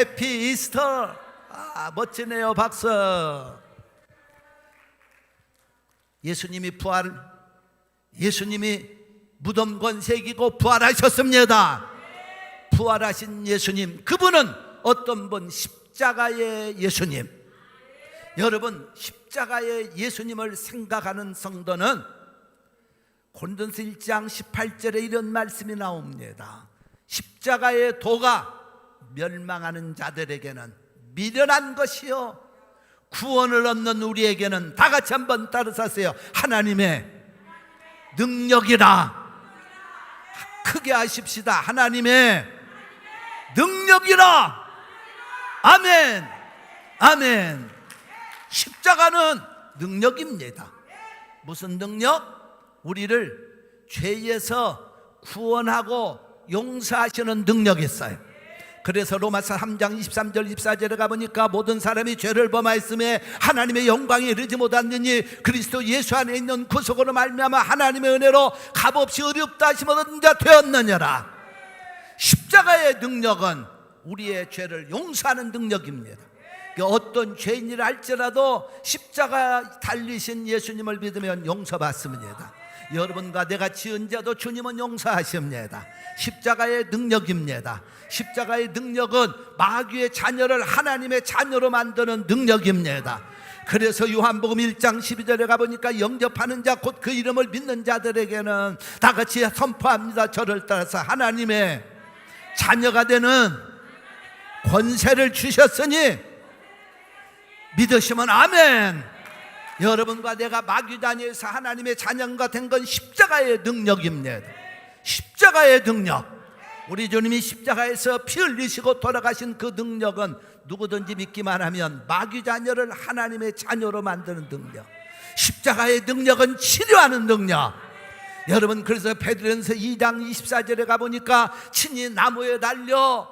해피 이스터. 멋지네요. 박수. 예수님이 예수님이 무덤 권세 이기고 부활하셨습니다. 부활하신 예수님, 그분은 어떤 분? 십자가의 예수님. 여러분, 십자가의 예수님을 생각하는 성도는 고린도서 1장 18절에 이런 말씀이 나옵니다. 십자가의 도가 멸망하는 자들에게는 미련한 것이요 구원을 얻는 우리에게는, 다 같이 한번 따라하세요, 하나님의 능력이라. 크게 하십시다. 하나님의 능력이라. 아멘. 아멘. 십자가는 능력입니다. 무슨 능력? 우리를 죄에서 구원하고 용서하시는 능력이 있어요. 그래서 로마서 3장 23절 24절에 가보니까 모든 사람이 죄를 범하였음에 하나님의 영광에 이르지 못하느니 그리스도 예수 안에 있는 구속으로 말미암아 하나님의 은혜로 값없이 의롭다 하심을 얻은 자 되었느니라. 십자가의 능력은 우리의 죄를 용서하는 능력입니다. 어떤 죄인이라 할지라도 십자가 달리신 예수님을 믿으면 용서받습니다. 여러분과 내가 지은 죄도 주님은 용서하십니다. 십자가의 능력입니다. 십자가의 능력은 마귀의 자녀를 하나님의 자녀로 만드는 능력입니다. 그래서 요한복음 1장 12절에 가보니까 영접하는 자 곧 그 이름을 믿는 자들에게는, 다 같이 선포합니다. 저를 따라서 하나님의 자녀가 되는 권세를 주셨으니 믿으시면 아멘. 여러분과 내가 마귀 자녀에서 하나님의 자녀가 된 건 십자가의 능력입니다. 십자가의 능력. 우리 주님이 십자가에서 피 흘리시고 돌아가신 그 능력은 누구든지 믿기만 하면 마귀 자녀를 하나님의 자녀로 만드는 능력. 십자가의 능력은 치료하는 능력. 여러분, 그래서 베드로전서 2장 24절에 가보니까 친히 나무에 달려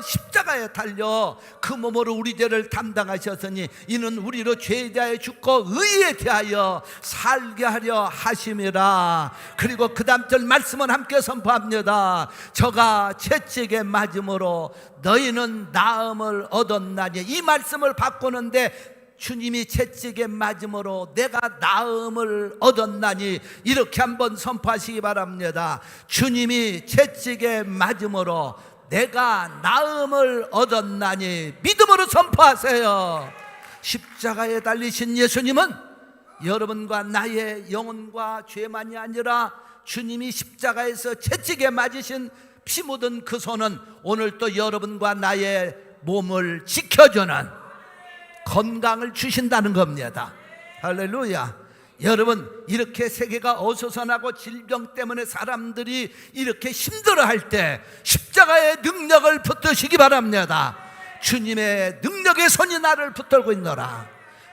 십자가에 달려 그 몸으로 우리 죄를 담당하셨으니 이는 우리로 죄에 대하여 죽고 의에 대하여 살게 하려 하심이라. 그리고 그 다음 절 말씀은 함께 선포합니다. 저가 채찍에 맞음으로 너희는 나음을 얻었나니. 이 말씀을 바꾸는데 주님이 채찍에 맞음으로 내가 나음을 얻었나니, 이렇게 한번 선포하시기 바랍니다. 주님이 채찍에 맞음으로 내가 나음을 얻었나니. 믿음으로 선포하세요. 십자가에 달리신 예수님은 여러분과 나의 영혼과 죄만이 아니라 주님이 십자가에서 채찍에 맞으신 피 묻은 그 손은 오늘 또 여러분과 나의 몸을 지켜주는 건강을 주신다는 겁니다. 할렐루야. 여러분, 이렇게 세계가 어수선하고 질병 때문에 사람들이 이렇게 힘들어할 때 십자가의 능력을 붙드시기 바랍니다. 주님의 능력의 손이 나를 붙들고 있노라.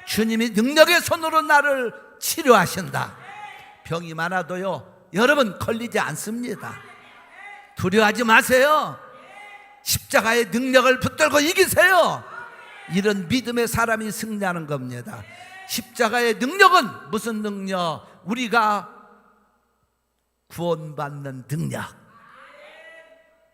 주님이 능력의 손으로 나를 치료하신다. 병이 많아도요, 여러분, 걸리지 않습니다. 두려워하지 마세요. 십자가의 능력을 붙들고 이기세요. 이런 믿음의 사람이 승리하는 겁니다. 십자가의 능력은 무슨 능력? 우리가 구원받는 능력.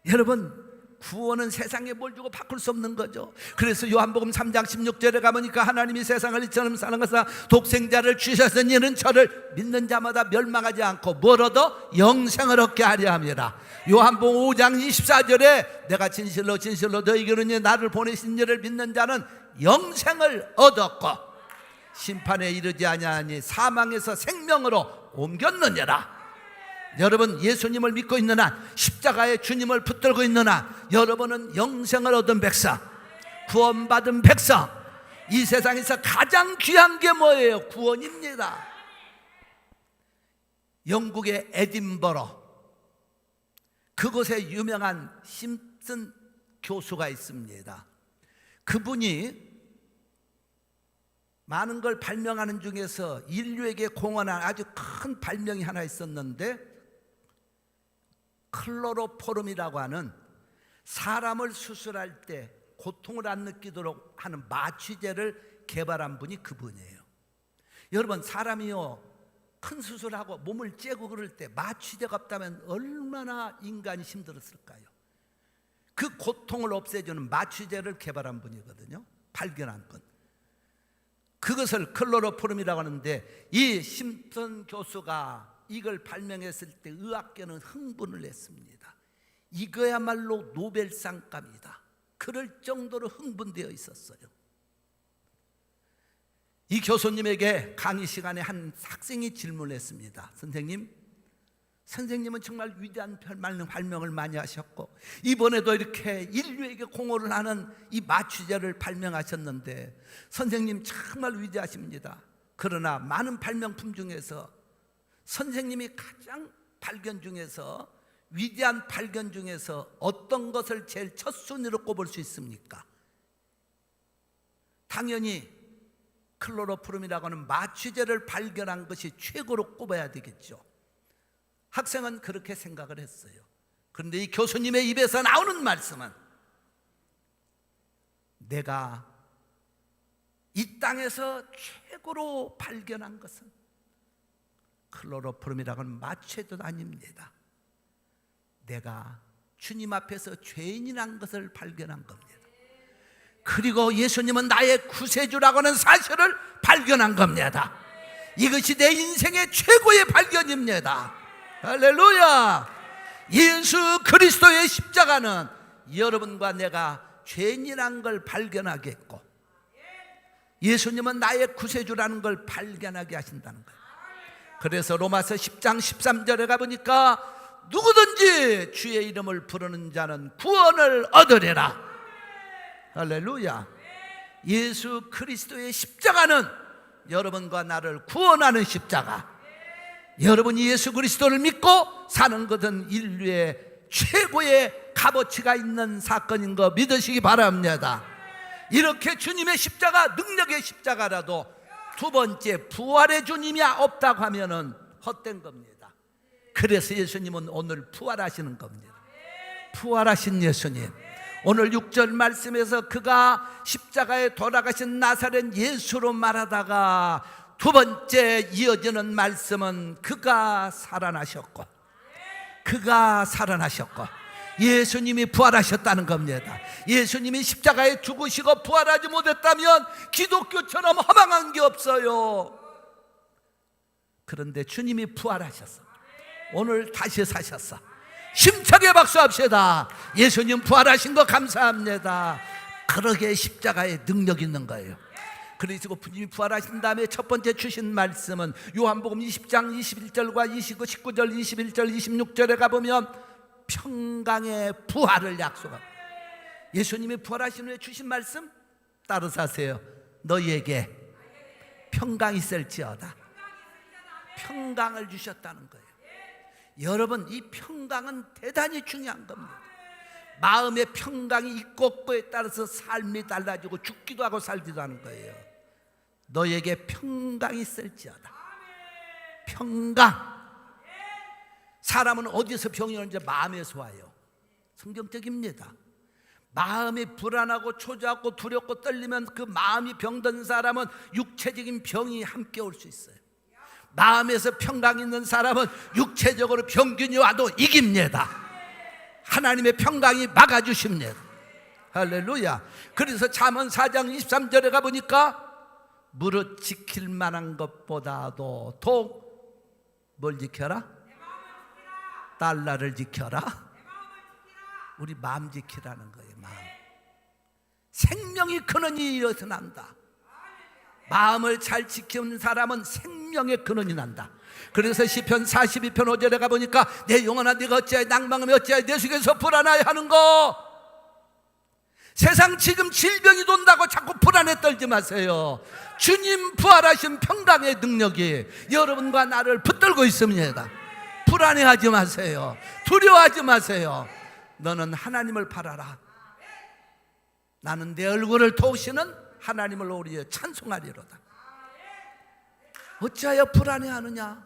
여러분, 구원은 세상에 뭘 주고 바꿀 수 없는 거죠. 그래서 요한복음 3장 16절에 가보니까 하나님이 세상을 이처럼 사랑하사 독생자를 주셨으니 이는 저를 믿는 자마다 멸망하지 않고 뭘 얻어? 영생을 얻게 하려 함이라. 요한복음 5장 24절에 내가 진실로 진실로 너희에게 이르노니 나를 보내신 이를 믿는 자는 영생을 얻었고 심판에 이르지 아니하니 사망에서 생명으로 옮겼느니라. 여러분, 예수님을 믿고 있는 한, 십자가의 주님을 붙들고 있는 한, 여러분은 영생을 얻은 백성, 구원받은 백성. 이 세상에서 가장 귀한 게 뭐예요? 구원입니다. 영국의 에딘버러, 그곳에 유명한 심슨 교수가 있습니다. 그분이 많은 걸 발명하는 중에서 인류에게 공헌한 아주 큰 발명이 하나 있었는데, 클로로포름이라고 하는 사람을 수술할 때 고통을 안 느끼도록 하는 마취제를 개발한 분이 그분이에요. 여러분, 사람이요, 큰 수술하고 몸을 째고 그럴 때 마취제가 없다면 얼마나 인간이 힘들었을까요? 그 고통을 없애주는 마취제를 개발한 분이거든요. 발견한 분. 그것을 클로로포름이라고 하는데, 이 심슨 교수가 이걸 발명했을 때 의학계는 흥분을 했습니다. 이거야말로 노벨상감이다. 그럴 정도로 흥분되어 있었어요. 이 교수님에게 강의 시간에 한 학생이 질문했습니다. 선생님은 정말 위대한 발명을 많이 하셨고 이번에도 이렇게 인류에게 공헌을 하는 이 마취제를 발명하셨는데 선생님 정말 위대하십니다. 그러나 많은 발명품 중에서 선생님이 가장 위대한 발견 중에서 어떤 것을 제일 첫 순위로 꼽을 수 있습니까? 당연히 클로로푸름이라고 하는 마취제를 발견한 것이 최고로 꼽아야 되겠죠. 학생은 그렇게 생각을 했어요. 그런데 이 교수님의 입에서 나오는 말씀은, 내가 이 땅에서 최고로 발견한 것은 클로로푸름이라고 하는 마취제도 아닙니다. 내가 주님 앞에서 죄인이란 것을 발견한 겁니다. 그리고 예수님은 나의 구세주라고 하는 사실을 발견한 겁니다. 이것이 내 인생의 최고의 발견입니다. 할렐루야! 예수 그리스도의 십자가는 여러분과 내가 죄인이란 걸 발견하게 했고, 예수님은 나의 구세주라는 걸 발견하게 하신다는 거예요. 그래서 로마서 10장 13절에 가보니까 누구든지 주의 이름을 부르는 자는 구원을 얻으리라. 할렐루야! 예수 그리스도의 십자가는 여러분과 나를 구원하는 십자가. 여러분이 예수 그리스도를 믿고 사는 것은 인류의 최고의 값어치가 있는 사건인 거 믿으시기 바랍니다. 이렇게 주님의 십자가, 능력의 십자가라도 두 번째 부활의 주님이 없다고 하면은 헛된 겁니다. 그래서 예수님은 오늘 부활하시는 겁니다. 부활하신 예수님, 오늘 6절 말씀에서 그가 십자가에 돌아가신 나사렛 예수로 말하다가 두 번째 이어지는 말씀은 그가 살아나셨고, 예수님이 부활하셨다는 겁니다. 예수님이 십자가에 죽으시고 부활하지 못했다면 기독교처럼 허망한 게 없어요. 그런데 주님이 부활하셨어. 오늘 다시 사셨어. 힘차게 박수합시다. 예수님 부활하신 거 감사합니다. 그러게 십자가에 능력이 있는 거예요. 그리고 주님이 부활하신 다음에 첫 번째 주신 말씀은 요한복음 20장 21절과 29, 19절, 21절, 26절에 가보면 평강의 부활을 약속하고, 예수님이 부활하신 후에 주신 말씀 따라서 하세요. 너희에게 평강이 있을지어다. 평강을 주셨다는 거예요. 여러분, 이 평강은 대단히 중요한 겁니다. 마음의 평강이 있고 없고에 따라서 삶이 달라지고 죽기도 하고 살기도 하는 거예요. 너에게 평강이 있을지어다. 평강. 사람은 어디서 병이 오는지 마음에서 와요. 성경적입니다. 마음이 불안하고 초조하고 두렵고 떨리면 그 마음이 병든 사람은 육체적인 병이 함께 올 수 있어요. 마음에서 평강 있는 사람은 육체적으로 병균이 와도 이깁니다. 하나님의 평강이 막아주십니다. 할렐루야. 그래서 잠언 4장 23절에 가보니까 무릇 지킬 만한 것보다도 더 뭘 지켜라? 달라를 지켜라. 우리 마음 지키라는 거예요. 마음. 생명이 근원이 이어서 난다. 마음을 잘 지키는 사람은 생명의 근원이 난다. 그래서 시편 42편 5절에 가보니까 내 영혼아 네가 어찌하여 낭망하며 어찌하여 내 속에서 불안하여 하는거. 세상 지금 질병이 돈다고 자꾸 불안에 떨지 마세요. 주님 부활하신 평강의 능력이 여러분과 나를 붙들고 있습니다. 불안해하지 마세요. 두려워하지 마세요. 너는 하나님을 바라라. 나는 내 얼굴을 도우시는 하나님을 오리에 찬송하리로다. 어찌하여 불안해하느냐?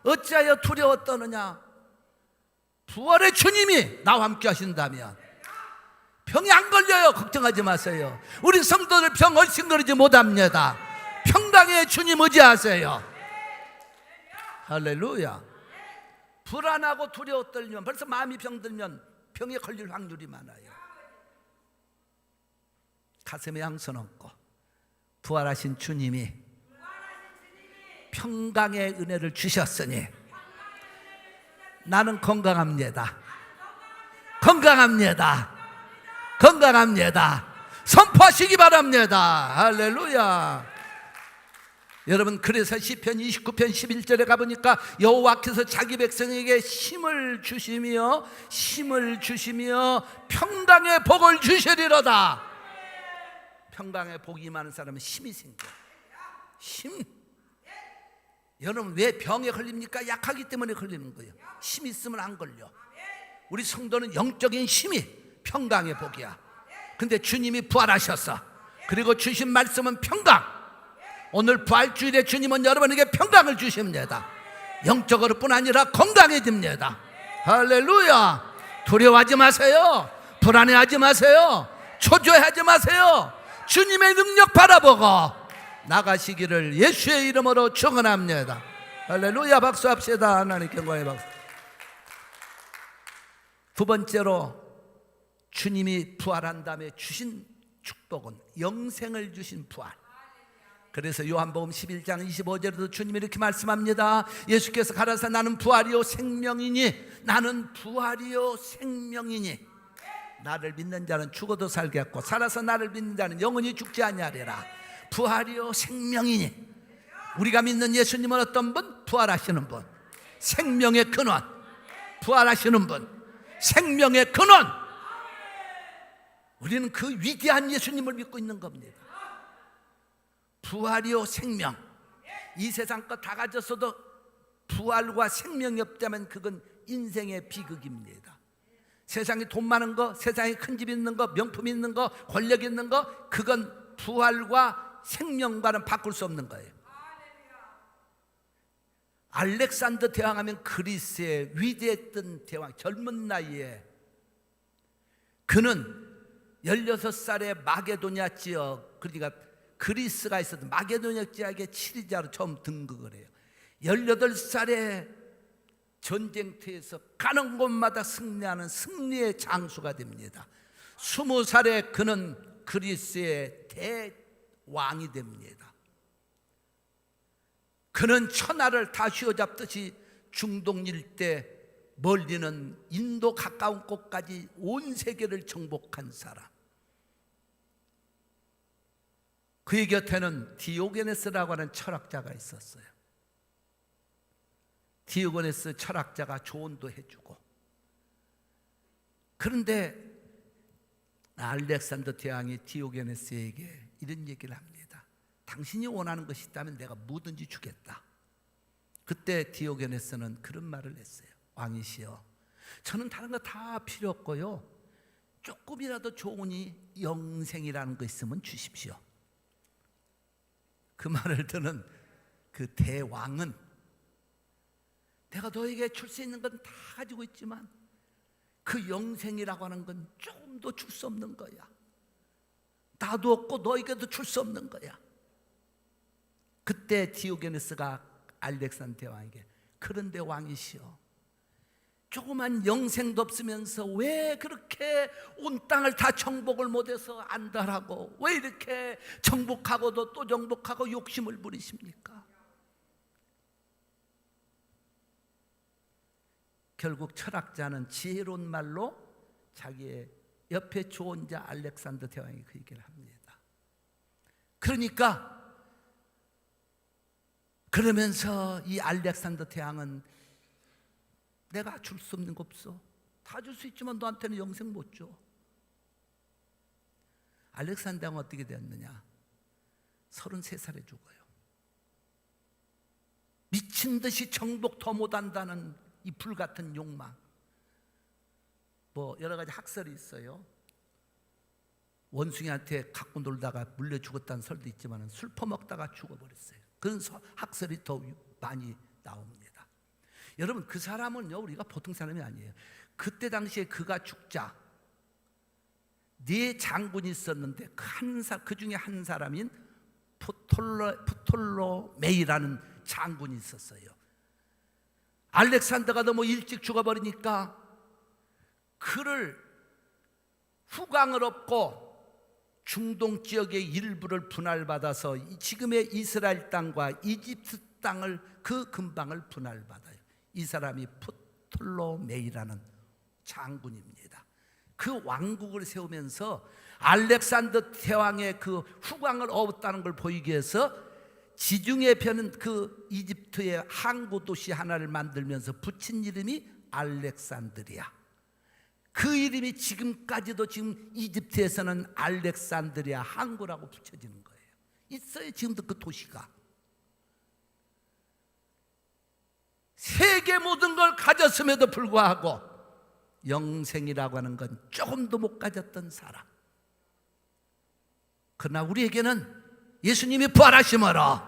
어찌하여 두려워 떠느냐? 부활의 주님이 나와 함께 하신다면 병이 안 걸려요. 걱정하지 마세요. 우리 성도들 병 얼씬거리지 못합니다. 평강의 주님 의지하세요. 할렐루야. 불안하고 두려워 떨면, 벌써 마음이 병들면 병에 걸릴 확률이 많아요. 가슴에 양손 얹고 부활하신 주님이 평강의 은혜를 주셨으니 나는 건강합니다. 건강합니다. 건강합니다. 선포하시기 바랍니다. 할렐루야. 여러분, 그래서 시편 29편 11절에 가보니까 여호와께서 자기 백성에게 힘을 주시며 평강의 복을 주시리로다. 평강의 복이 많은 사람은 힘이 생겨. 힘. 여러분, 왜 병에 걸립니까? 약하기 때문에 걸리는 거예요. 힘 있으면 안 걸려. 우리 성도는 영적인 힘이 평강의 복이야. 근데 주님이 부활하셨어. 그리고 주신 말씀은 평강. 오늘 부활주일에 주님은 여러분에게 평강을 주십니다. 영적으로 뿐 아니라 건강해집니다. 할렐루야. 두려워하지 마세요. 불안해하지 마세요. 초조해하지 마세요. 주님의 능력 바라보고 나가시기를 예수의 이름으로 축원합니다. 할렐루야. 박수합시다. 하나님께 영광의 박수. 두 번째로 주님이 부활한 다음에 주신 축복은 영생을 주신 부활. 그래서 요한복음 11장 25절에도 주님이 이렇게 말씀합니다. 예수께서 가라사 나는 부활이요 생명이니, 나는 부활이요 생명이니, 나를 믿는 자는 죽어도 살겠고 살아서 나를 믿는 자는 영원히 죽지 아니하리라. 부활이요 생명이니, 우리가 믿는 예수님은 어떤 분? 부활하시는 분, 생명의 근원. 부활하시는 분, 생명의 근원. 우리는 그 위대한 예수님을 믿고 있는 겁니다. 부활이요 생명. 이 세상 것 다 가졌어도 부활과 생명이 없다면 그건 인생의 비극입니다. 세상에 돈 많은 거, 세상에 큰 집 있는 거, 명품 있는 거, 권력 있는 거, 그건 부활과 생명과는 바꿀 수 없는 거예요. 알렉산더 대왕하면 그리스의 위대했던 대왕, 젊은 나이에 그는 16살에 마게도냐 지역, 그러니까 그리스가 있었던 마게도냐 지역의 치리자로 처음 등극을 해요. 18살에 전쟁터에서 가는 곳마다 승리하는 승리의 장수가 됩니다. 20살에 그는 그리스의 대왕이 됩니다. 그는 천하를 다 휘어잡듯이 중동 일대 멀리는 인도 가까운 곳까지 온 세계를 정복한 사람. 그의 곁에는 디오게네스라고 하는 철학자가 있었어요. 디오게네스 철학자가 조언도 해주고. 그런데 알렉산더 대왕이 디오게네스에게 이런 얘기를 합니다. 당신이 원하는 것이 있다면 내가 뭐든지 주겠다. 그때 디오게네스는 그런 말을 했어요. 왕이시여, 저는 다른 거 다 필요 없고요, 조금이라도 좋으니 영생이라는 거 있으면 주십시오. 그 말을 듣는 그 대왕은 내가 너에게 줄 수 있는 건 다 가지고 있지만 그 영생이라고 하는 건 조금도 줄 수 없는 거야. 나도 없고 너에게도 줄 수 없는 거야. 그때 디오게네스가 알렉산더 대왕에게, 그런데 왕이시여, 조그만 영생도 없으면서 왜 그렇게 온 땅을 다 정복을 못해서 안달하고, 왜 이렇게 정복하고도 또 정복하고 욕심을 부리십니까? 결국 철학자는 지혜로운 말로 자기의 옆에 조언자 알렉산더 대왕이 그 얘기를 합니다. 그러면서 이 알렉산더 대왕은 내가 줄 수 없는 거 없어. 다 줄 수 있지만 너한테는 영생 못 줘. 알렉산더 대왕은 어떻게 되었느냐? 33살에 죽어요. 미친 듯이 정복 더 못한다는 이 불같은 욕망. 뭐 여러 가지 학설이 있어요. 원숭이한테 갖고 놀다가 물려 죽었다는 설도 있지만 술 퍼먹다가 죽어버렸어요. 그런 학설이 더 많이 나옵니다. 여러분, 그 사람은요, 우리가 보통 사람이 아니에요. 그때 당시에 그가 죽자 4 장군이 있었는데 그 중에 한 사람인 프톨로메이라는 장군이 있었어요. 알렉산더가 너무 일찍 죽어버리니까 그를 후광을 얻고 중동 지역의 일부를 분할받아서 지금의 이스라엘 땅과 이집트 땅을 그 근방을 분할받아요. 이 사람이 프톨로메이라는 장군입니다. 그 왕국을 세우면서 알렉산더 대왕의 그 후광을 얻었다는 걸 보이기 위해서 지중해 편은 그 이집트의 항구 도시 하나를 만들면서 붙인 이름이 알렉산드리아. 그 이름이 지금까지도 지금 이집트에서는 알렉산드리아 항구라고 붙여지는 거예요. 있어요, 지금도 그 도시가. 세계 모든 걸 가졌음에도 불구하고 영생이라고 하는 건 조금도 못 가졌던 사람. 그러나 우리에게는 예수님이 부활하심으로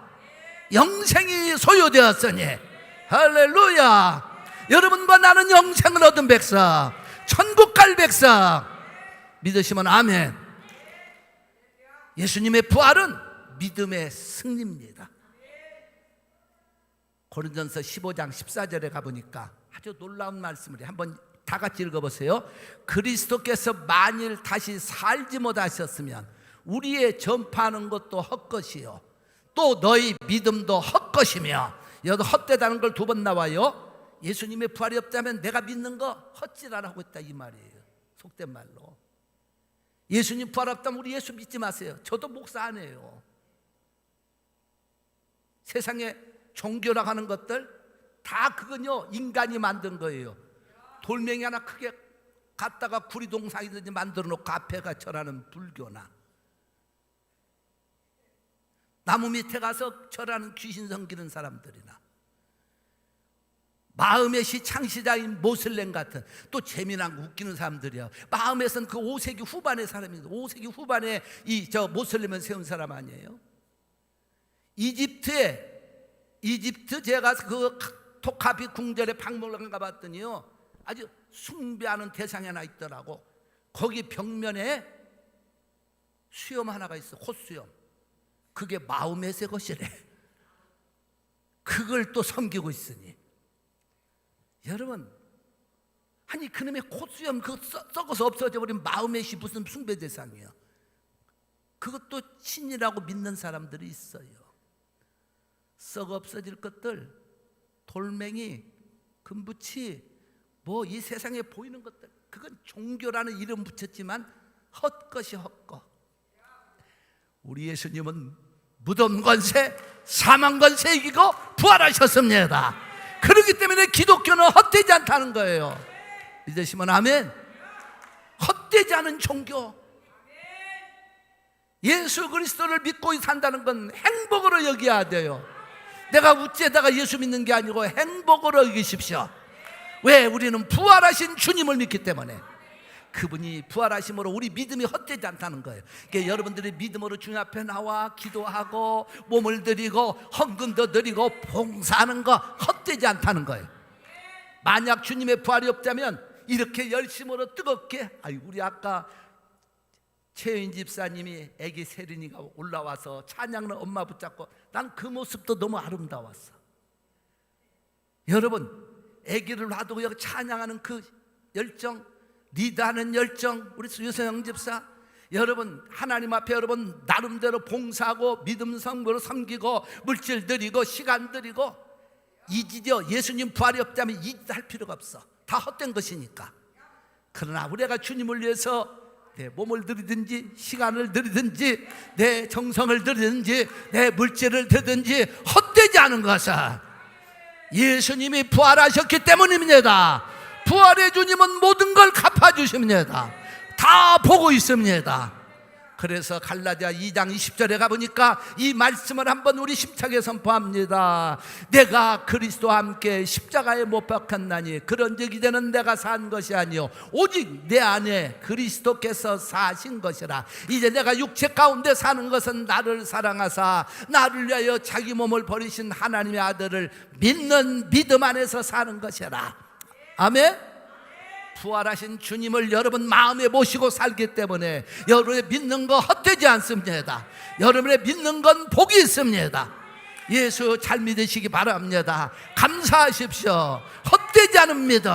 영생이 소유되었으니 할렐루야. 여러분과 나는 영생을 얻은 백성, 천국 갈 백성 믿으시면 아멘. 예수님의 부활은 믿음의 승리입니다. 고린도전서 15장 14절에 가보니까 아주 놀라운 말씀을 한번 다 같이 읽어보세요. 그리스도께서 만일 다시 살지 못하셨으면 우리의 전파하는 것도 헛것이요 또 너희 믿음도 헛것이며, 여기서 헛되다는 걸 두 번 나와요. 예수님의 부활이 없다면 내가 믿는 거 헛지랄하고 있다 이 말이에요. 속된 말로. 예수님 부활 없다면 우리 예수 믿지 마세요. 저도 목사 안 해요. 세상에 종교라고 하는 것들 다 그건요 인간이 만든 거예요. 돌멩이 하나 크게 갖다가 구리동상이든지 만들어 놓고 앞에가 절하는 불교나, 나무 밑에 가서 절하는 귀신 섬기는 사람들이나, 마음의 시 창시자인 모슬렘 같은 또 재미난 웃기는 사람들이야. 마음에선 그 5세기 후반의 사람입니다. 5세기 후반에 이 저 모슬렘을 세운 사람 아니에요. 이집트 제가 그 토카피 궁전에 박물관 가봤더니요 아주 숭배하는 대상이 하나 있더라고. 거기 벽면에 수염 하나가 있어. 콧수염. 그게 마음에세 것이래. 그걸 또 섬기고 있으니 여러분, 아니 그놈의 콧수염 그거 썩어서 없어져 버린 마음의 시 무슨 숭배 대상이야. 그것도 신이라고 믿는 사람들이 있어요. 썩어 없어질 것들, 돌멩이, 금붙이, 뭐 이 세상에 보이는 것들, 그건 종교라는 이름 붙였지만 헛것이 헛것. 우리 예수님은 무덤 권세, 사망 권세 이기고 부활하셨습니다. 그렇기 때문에 기독교는 헛되지 않다는 거예요. 믿으시면 아멘. 헛되지 않은 종교. 예수 그리스도를 믿고 산다는 건 행복으로 여겨야 돼요. 내가 우째다가 예수 믿는 게 아니고 행복으로 여기십시오. 왜? 우리는 부활하신 주님을 믿기 때문에. 그분이 부활하심으로 우리 믿음이 헛되지 않다는 거예요. 그러니까 여러분들이 믿음으로 주님 앞에 나와 기도하고 몸을 드리고 헌금도 드리고 봉사하는 거 헛되지 않다는 거예요. 만약 주님의 부활이 없다면 이렇게 열심으로 뜨겁게, 우리 아까 최인 집사님이 애기 세린이가 올라와서 찬양을 엄마 붙잡고, 난 그 모습도 너무 아름다웠어. 여러분, 애기를 놔두고 여기 찬양하는 그 열정, 리드하는 열정, 우리 유서영 집사, 여러분 하나님 앞에 여러분 나름대로 봉사하고 믿음 선물로 섬기고 물질 드리고 시간 드리고, 이지죠. 예수님 부활이 없다면 이짓할 필요가 없어. 다 헛된 것이니까. 그러나 우리가 주님을 위해서 내 몸을 드리든지 시간을 드리든지 내 정성을 드리든지 내 물질을 드리든지 헛되지 않은 것은 예수님이 부활하셨기 때문입니다. 부활의 주님은 모든 걸 갚아주십니다. 다 보고 있습니다. 그래서 갈라디아 2장 20절에 가보니까 이 말씀을 한번 우리 심차게 선포합니다. 내가 그리스도와 함께 십자가에 못 박혔나니 그런즉 이제는 내가 산 것이 아니요 오직 내 안에 그리스도께서 사신 것이라. 이제 내가 육체 가운데 사는 것은 나를 사랑하사 나를 위하여 자기 몸을 버리신 하나님의 아들을 믿는 믿음 안에서 사는 것이라. 아멘. 부활하신 주님을 여러분 마음에 모시고 살기 때문에 여러분의 믿는 거 헛되지 않습니다. 여러분의 믿는 건 복이 있습니다. 예수 잘 믿으시기 바랍니다. 감사하십시오. 헛되지 않은 믿음.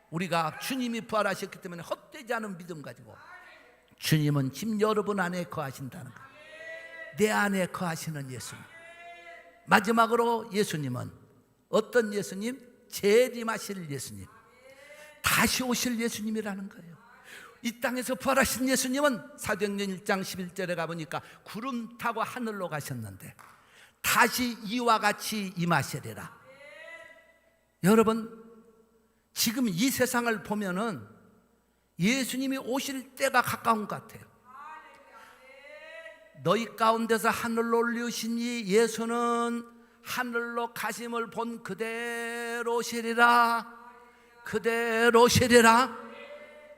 우리가 주님이 부활하셨기 때문에 헛되지 않은 믿음 가지고, 주님은 지금 여러분 안에 거하신다는 것, 내 안에 거하시는 예수님. 마지막으로 예수님은 어떤 예수님? 재림하실 예수님, 다시 오실 예수님이라는 거예요. 이 땅에서 부활하신 예수님은 사도행전 1장 11절에 가보니까 구름 타고 하늘로 가셨는데 다시 이와 같이 임하시리라. 여러분, 지금 이 세상을 보면은 예수님이 오실 때가 가까운 것 같아요. 너희 가운데서 하늘로 올리신 이 예수는 하늘로 가심을 본 그대로 오시리라. 그대로 오시리라.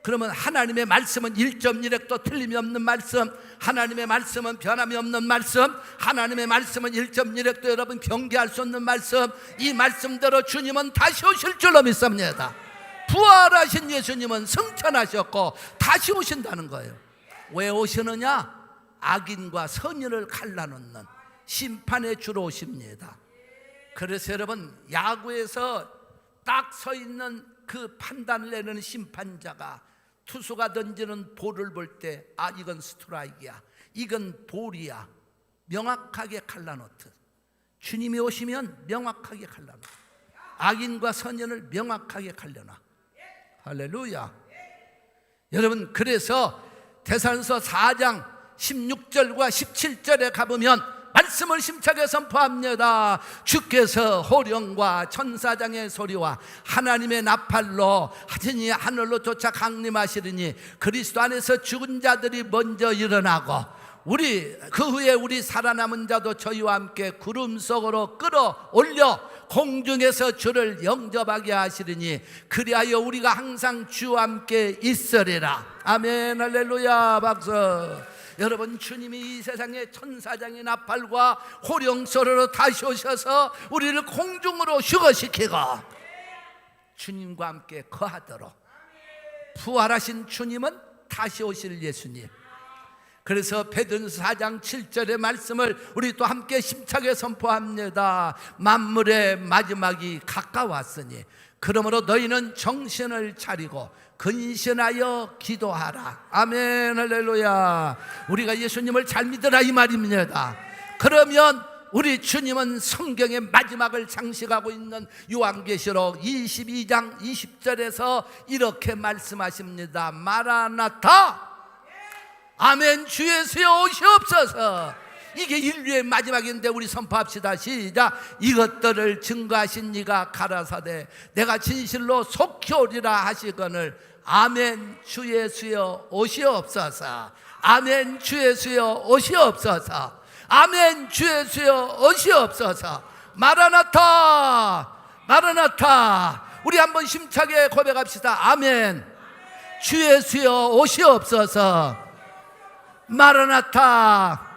그러면 하나님의 말씀은 1.1획도 틀림이 없는 말씀, 하나님의 말씀은 변함이 없는 말씀, 하나님의 말씀은 1.1획도 여러분 경계할 수 없는 말씀. 이 말씀대로 주님은 다시 오실 줄로 믿습니다. 부활하신 예수님은 승천하셨고 다시 오신다는 거예요. 왜 오시느냐? 악인과 선인을 갈라놓는 심판의 주로 오십니다. 그래서 여러분, 야구에서 딱 서 있는 그 판단을 내는 심판자가 투수가 던지는 볼을 볼 때, 아, 이건 스트라이크야, 이건 볼이야, 명확하게 갈라놓듯 주님이 오시면 명확하게 갈라놔. 악인과 선인을 명확하게 갈려놔. 할렐루야. 여러분, 그래서 데살로니가서 4장 16절과 17절에 가보면 말씀을 심차게 선포합니다. 주께서 호령과 천사장의 소리와 하나님의 나팔로 하진이 하늘로 쫓아 강림하시리니 그리스도 안에서 죽은 자들이 먼저 일어나고 그 후에 우리 살아남은 자도 저희와 함께 구름 속으로 끌어올려 공중에서 주를 영접하게 하시리니 그리하여 우리가 항상 주와 함께 있으리라. 아멘. 할렐루야. 박수. 여러분, 주님이 이 세상에 천사장의 나팔과 호령소리로 다시 오셔서 우리를 공중으로 휴거시키고 주님과 함께 거하도록, 부활하신 주님은 다시 오실 예수님. 그래서 베드로전서 4장 7절의 말씀을 우리 또 함께 심차게 선포합니다. 만물의 마지막이 가까웠으니 그러므로 너희는 정신을 차리고 근신하여 기도하라. 아멘. 할렐루야. 우리가 예수님을 잘 믿으라 이 말입니다. 그러면 우리 주님은 성경의 마지막을 장식하고 있는 요한계시록 22장 20절에서 이렇게 말씀하십니다. 마라나타. 아멘. 주 예수여 오시옵소서. 이게 인류의 마지막인데 우리 선포합시다. 시작. 이것들을 증거하신 이가 가라사대 내가 진실로 속히 오리라 하시거늘. 아멘. 주 예수여 오시옵소서. 아멘. 주 예수여 오시옵소서. 아멘. 주 예수여 오시옵소서. 마라나타. 마라나타. 우리 한번 심차게 고백합시다. 아멘. 주 예수여 오시옵소서. 마라나타.